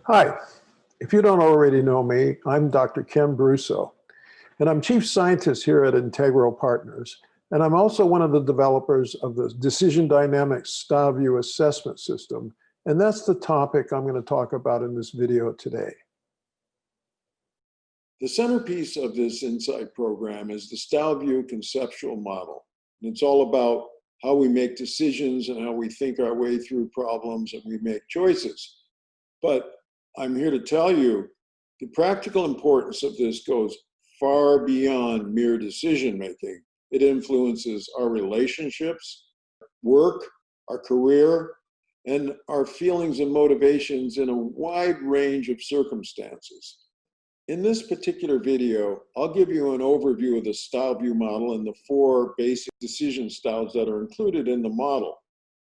Hi, if you don't already know me, I'm Dr. Ken Brousseau, and I'm Chief Scientist here at Integral Partners, and I'm also one of the developers of the Decision Dynamics StyleView assessment system, and that's the topic I'm going to talk about in this video today. The centerpiece of this Insight program is the StyleView conceptual model, and it's all about how we make decisions and how we think our way through problems and we make choices. But I'm here to tell you the practical importance of this goes far beyond mere decision making. It influences our relationships, work, our career, and our feelings and motivations in a wide range of circumstances. In this particular video, I'll give you an overview of the StyleView model and the 4 basic decision styles that are included in the model,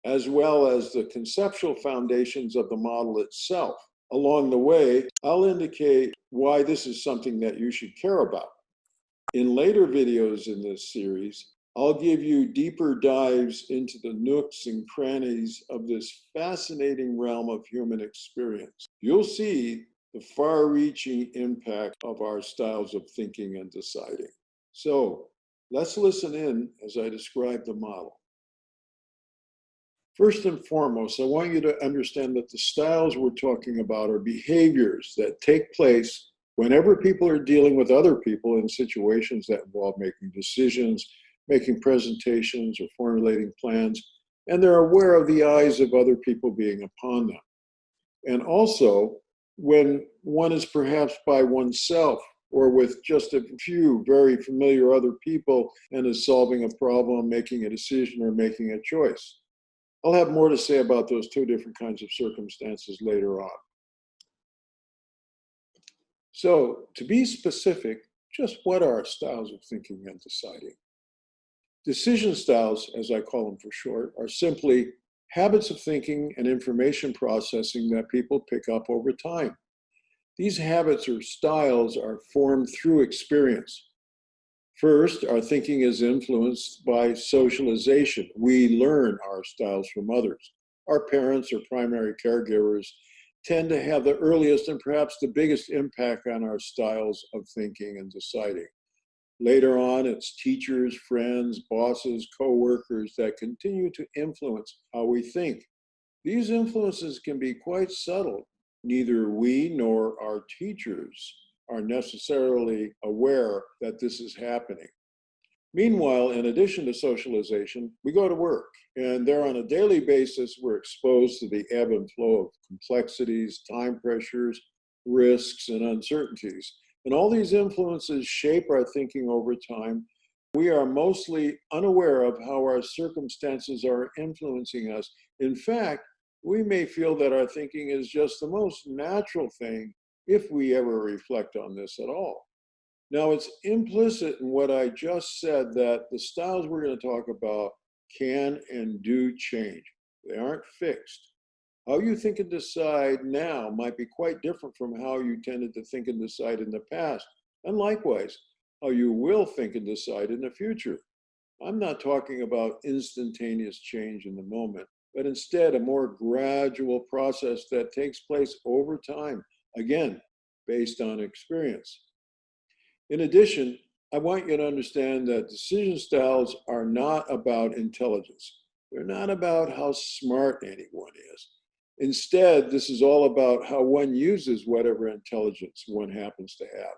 as well as the conceptual foundations of the model itself. Along the way, I'll indicate why this is something that you should care about. In later videos in this series, I'll give you deeper dives into the nooks and crannies of this fascinating realm of human experience. You'll see the far-reaching impact of our styles of thinking and deciding. So let's listen in as I describe the model. First and foremost, I want you to understand that the styles we're talking about are behaviors that take place whenever people are dealing with other people in situations that involve making decisions, making presentations, or formulating plans, and they're aware of the eyes of other people being upon them. And also, when one is perhaps by oneself or with just a few very familiar other people and is solving a problem, making a decision, or making a choice. I'll have more to say about those 2 different kinds of circumstances later on. So, to be specific, just what are styles of thinking and deciding? Decision styles, as I call them for short, are simply habits of thinking and information processing that people pick up over time. These habits or styles are formed through experience. First, our thinking is influenced by socialization. We learn our styles from others. Our parents or primary caregivers tend to have the earliest and perhaps the biggest impact on our styles of thinking and deciding. Later on, it's teachers, friends, bosses, co-workers that continue to influence how we think. These influences can be quite subtle. Neither we nor our teachers are necessarily aware that this is happening. Meanwhile, in addition to socialization, we go to work, and there on a daily basis, we're exposed to the ebb and flow of complexities, time pressures, risks, and uncertainties. And all these influences shape our thinking over time. We are mostly unaware of how our circumstances are influencing us. In fact, we may feel that our thinking is just the most natural thing if we ever reflect on this at all. Now, it's implicit in what I just said that the styles we're going to talk about can and do change. They aren't fixed. How you think and decide now might be quite different from how you tended to think and decide in the past, and likewise, how you will think and decide in the future. I'm not talking about instantaneous change in the moment, but instead a more gradual process that takes place over time, again, based on experience. In addition, I want you to understand that decision styles are not about intelligence. They're not about how smart anyone is. Instead, this is all about how one uses whatever intelligence one happens to have.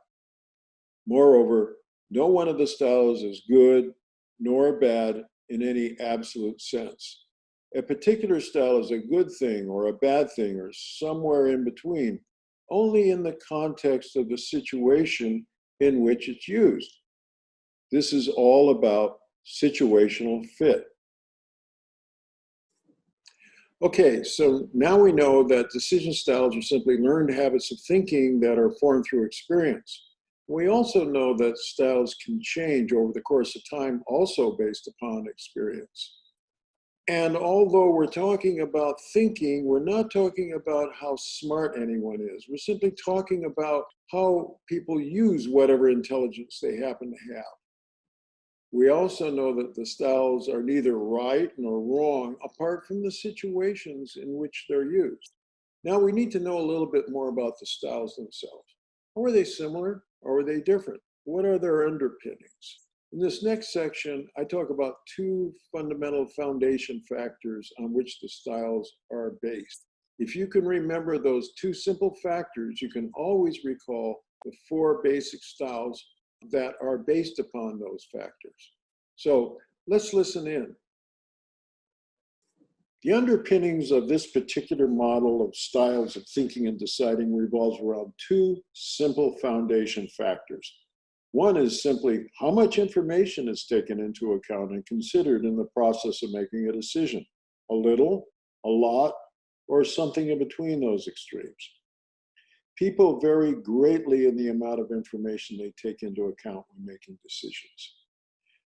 Moreover, no one of the styles is good nor bad in any absolute sense. A particular style is a good thing or a bad thing or somewhere in between, only in the context of the situation in which it's used. This is all about situational fit. Okay, so now we know that decision styles are simply learned habits of thinking that are formed through experience. We also know that styles can change over the course of time, also based upon experience. And although we're talking about thinking, we're not talking about how smart anyone is. We're simply talking about how people use whatever intelligence they happen to have. We also know that the styles are neither right nor wrong apart from the situations in which they're used. Now we need to know a little bit more about the styles themselves. Are they similar or are they different? What are their underpinnings? In this next section, I talk about two fundamental foundation factors on which the styles are based. If you can remember those two simple factors, you can always recall the four basic styles that are based upon those factors. So let's listen in. The underpinnings of this particular model of styles of thinking and deciding revolves around two simple foundation factors. One is simply how much information is taken into account and considered in the process of making a decision. A little, a lot, or something in between those extremes. People vary greatly in the amount of information they take into account when making decisions.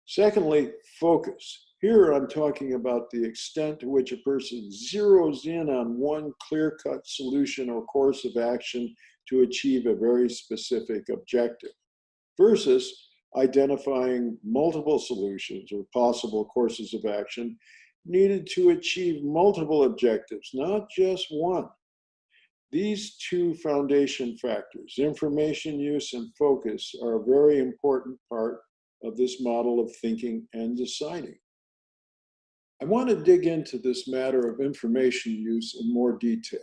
Secondly, focus. Here I'm talking about the extent to which a person zeroes in on one clear-cut solution or course of action to achieve a very specific objective, versus identifying multiple solutions or possible courses of action needed to achieve multiple objectives, not just one. These two foundation factors, information use and focus, are a very important part of this model of thinking and deciding. I want to dig into this matter of information use in more detail.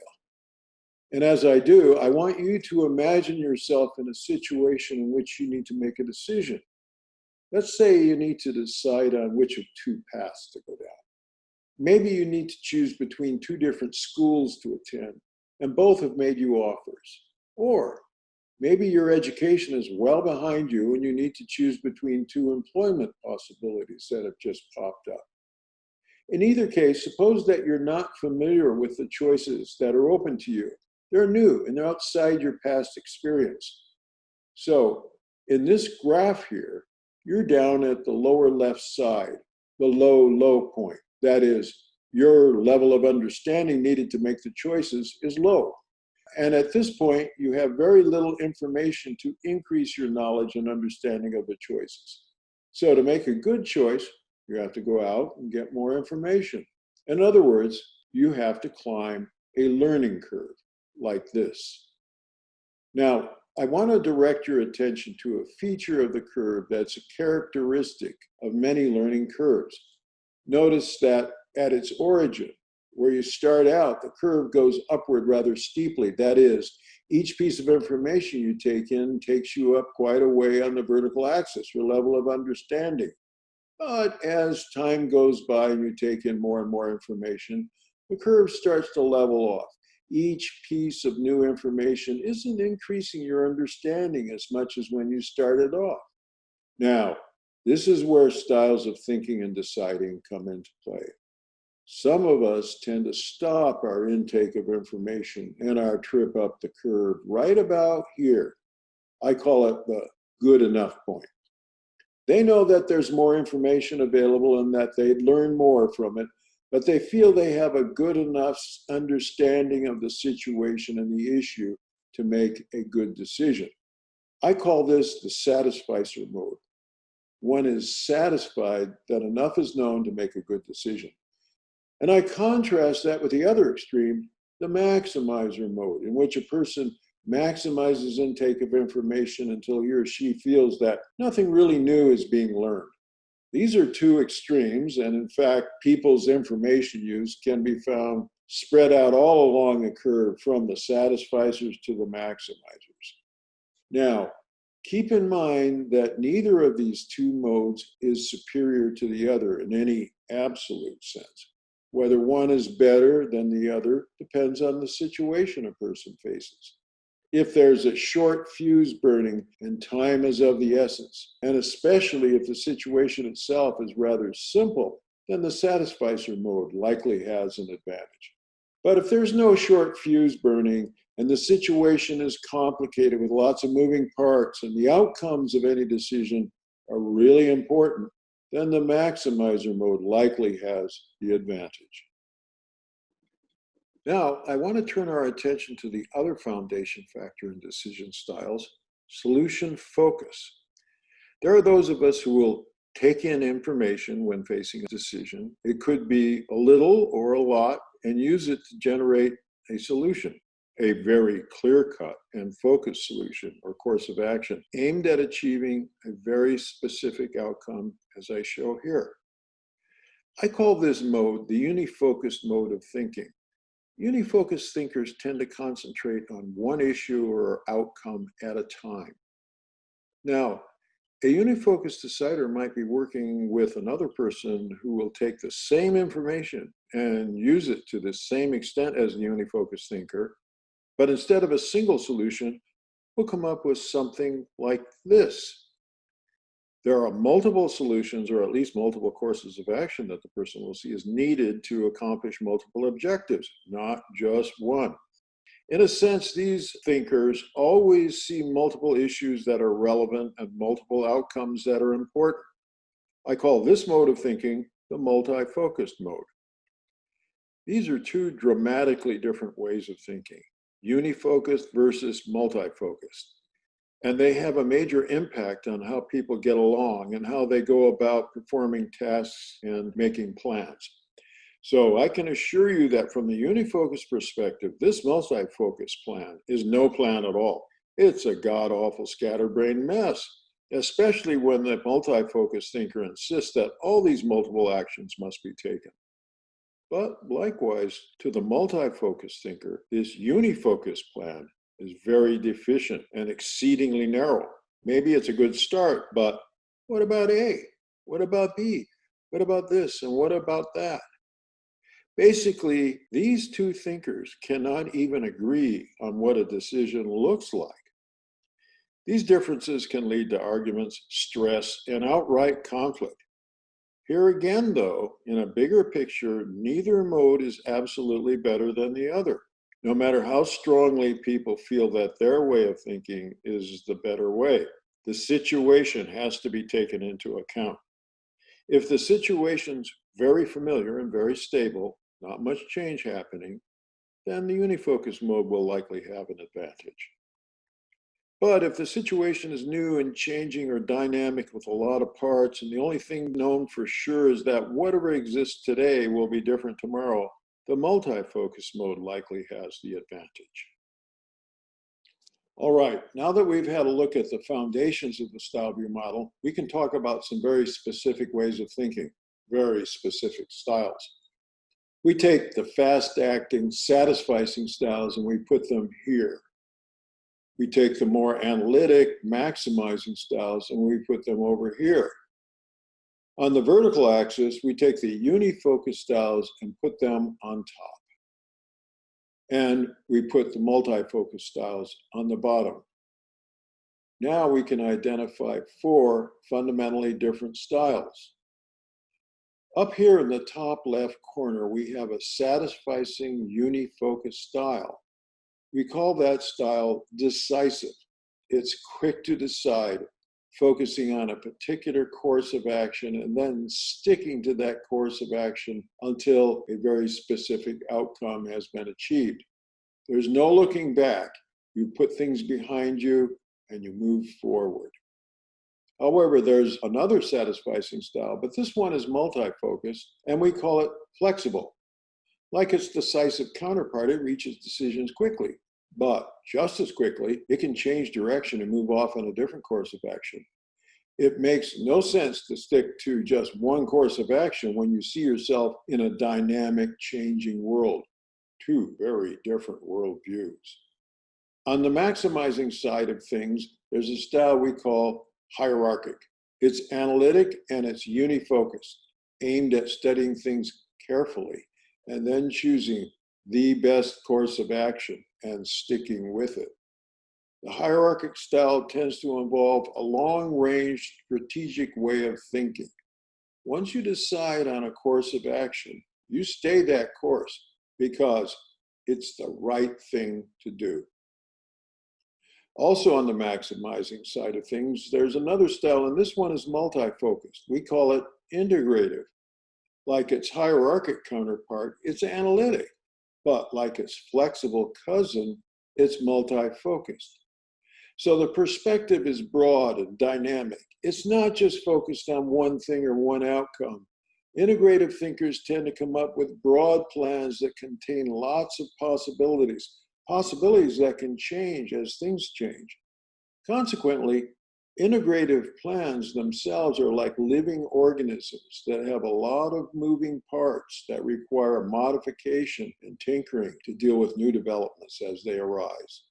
And as I do, I want you to imagine yourself in a situation in which you need to make a decision. Let's say you need to decide on which of two paths to go down. Maybe you need to choose between two different schools to attend, and both have made you offers. Or maybe your education is well behind you and you need to choose between two employment possibilities that have just popped up. In either case, suppose that you're not familiar with the choices that are open to you. They're new and they're outside your past experience. So in this graph here, you're down at the lower left side, the low point. That is, your level of understanding needed to make the choices is low. And at this point, you have very little information to increase your knowledge and understanding of the choices. So to make a good choice, you have to go out and get more information. In other words, you have to climb a learning curve like this. Now, I want to direct your attention to a feature of the curve that's a characteristic of many learning curves. Notice that at its origin, where you start out, the curve goes upward rather steeply. That is, each piece of information you take in takes you up quite a way on the vertical axis, your level of understanding. But as time goes by and you take in more and more information, the curve starts to level off. Each piece of new information isn't increasing your understanding as much as when you started off. Now, this is where styles of thinking and deciding come into play. Some of us tend to stop our intake of information and our trip up the curve right about here. I call it the good enough point. They know that there's more information available and that they'd learn more from it, but they feel they have a good enough understanding of the situation and the issue to make a good decision. I call this the satisficer mode. One is satisfied that enough is known to make a good decision. And I contrast that with the other extreme, the maximizer mode, in which a person maximizes intake of information until he or she feels that nothing really new is being learned. These are two extremes, and in fact, people's information use can be found spread out all along the curve from the satisficers to the maximizers. Now, keep in mind that neither of these two modes is superior to the other in any absolute sense. Whether one is better than the other depends on the situation a person faces. If there's a short fuse burning and time is of the essence, and especially if the situation itself is rather simple, then the satisficer mode likely has an advantage. But if there's no short fuse burning and the situation is complicated with lots of moving parts and the outcomes of any decision are really important, then the maximizer mode likely has the advantage. Now, I want to turn our attention to the other foundation factor in decision styles, solution focus. There are those of us who will take in information when facing a decision. It could be a little or a lot, and use it to generate a solution, a very clear-cut and focused solution or course of action aimed at achieving a very specific outcome, as I show here. I call this mode the unifocused mode of thinking. Unifocused thinkers tend to concentrate on one issue or outcome at a time. Now, a unifocused decider might be working with another person who will take the same information and use it to the same extent as the unifocused thinker, but instead of a single solution, we'll come up with something like this. There are multiple solutions, or at least multiple courses of action that the person will see is needed to accomplish multiple objectives, not just one. In a sense, these thinkers always see multiple issues that are relevant and multiple outcomes that are important. I call this mode of thinking the multi-focused mode. These are two dramatically different ways of thinking, unifocused versus multi-focused. And they have a major impact on how people get along and how they go about performing tasks and making plans. So I can assure you that from the unifocused perspective, this multi-focused plan is no plan at all. It's a god-awful scatterbrained mess, especially when the multi-focused thinker insists that all these multiple actions must be taken. But likewise, to the multi-focused thinker, this unifocused plan is very deficient and exceedingly narrow. Maybe it's a good start, but what about A? What about B? What about this? And what about that? Basically, these two thinkers cannot even agree on what a decision looks like. These differences can lead to arguments, stress, and outright conflict. Here again, though, in a bigger picture, neither mode is absolutely better than the other, no matter how strongly people feel that their way of thinking is the better way. The situation has to be taken into account. If the situation's very familiar and very stable, not much change happening, then the unifocus mode will likely have an advantage. But if the situation is new and changing or dynamic with a lot of parts, and the only thing known for sure is that whatever exists today will be different tomorrow, the multi-focus mode likely has the advantage. All right, now that we've had a look at the foundations of the StyleView model, we can talk about some very specific ways of thinking, very specific styles. We take the fast-acting, satisficing styles and we put them here. We take the more analytic, maximizing styles and we put them over here. On the vertical axis, we take the unifocus styles and put them on top. And we put the multi-focus styles on the bottom. Now we can identify 4 fundamentally different styles. Up here in the top left corner, we have a satisficing unifocus style. We call that style decisive. It's quick to decide, focusing on a particular course of action and then sticking to that course of action until a very specific outcome has been achieved. There's no looking back. You put things behind you and you move forward. However, there's another satisficing style, but this one is multi-focused and we call it flexible. Like its decisive counterpart, it reaches decisions quickly, but just as quickly, it can change direction and move off on a different course of action. It makes no sense to stick to just one course of action when you see yourself in a dynamic, changing world. 2 very different worldviews. On the maximizing side of things, there's a style we call hierarchic. It's analytic and it's unifocused, aimed at studying things carefully and then choosing the best course of action and sticking with it. The hierarchic style tends to involve a long-range strategic way of thinking. Once you decide on a course of action, you stay that course because it's the right thing to do. Also on the maximizing side of things, there's another style, and this one is multi-focused. We call it integrative. Like its hierarchic counterpart, it's analytic, but like its flexible cousin, it's multi-focused. So the perspective is broad and dynamic. It's not just focused on one thing or one outcome, Integrative thinkers tend to come up with broad plans that contain lots of possibilities, possibilities that can change as things change. Consequently, integrative plans themselves are like living organisms that have a lot of moving parts that require modification and tinkering to deal with new developments as they arise.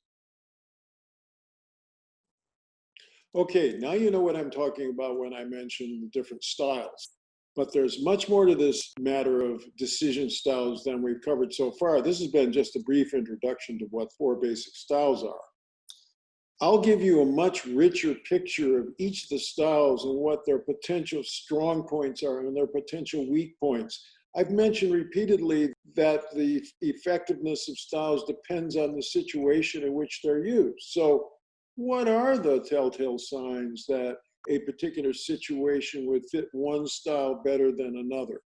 Okay, now you know what I'm talking about when I mention the different styles. But there's much more to this matter of decision styles than we've covered so far. This has been just a brief introduction to what 4 basic styles are. I'll give you a much richer picture of each of the styles and what their potential strong points are and their potential weak points. I've mentioned repeatedly that the effectiveness of styles depends on the situation in which they're used. So what are the telltale signs that a particular situation would fit one style better than another?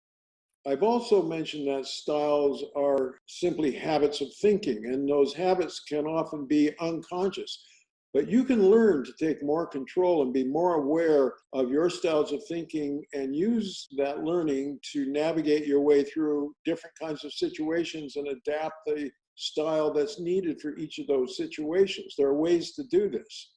I've also mentioned that styles are simply habits of thinking, and those habits can often be unconscious. But you can learn to take more control and be more aware of your styles of thinking and use that learning to navigate your way through different kinds of situations and adapt the style that's needed for each of those situations. There are ways to do this.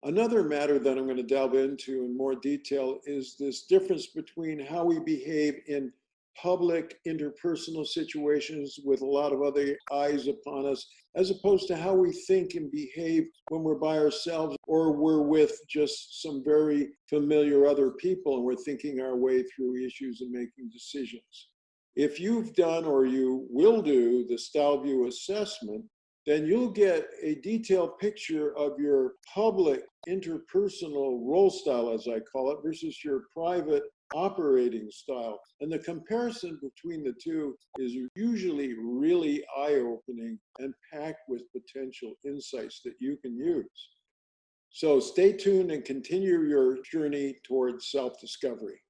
Another matter that I'm going to delve into in more detail is this difference between how we behave in public interpersonal situations with a lot of other eyes upon us, as opposed to how we think and behave when we're by ourselves or we're with just some very familiar other people and we're thinking our way through issues and making decisions. If you've done or you will do the StyleView assessment, then you'll get a detailed picture of your public interpersonal role style, as I call it, versus your private operating style. And the comparison between the two is usually really eye-opening and packed with potential insights that you can use. So stay tuned and continue your journey towards self-discovery.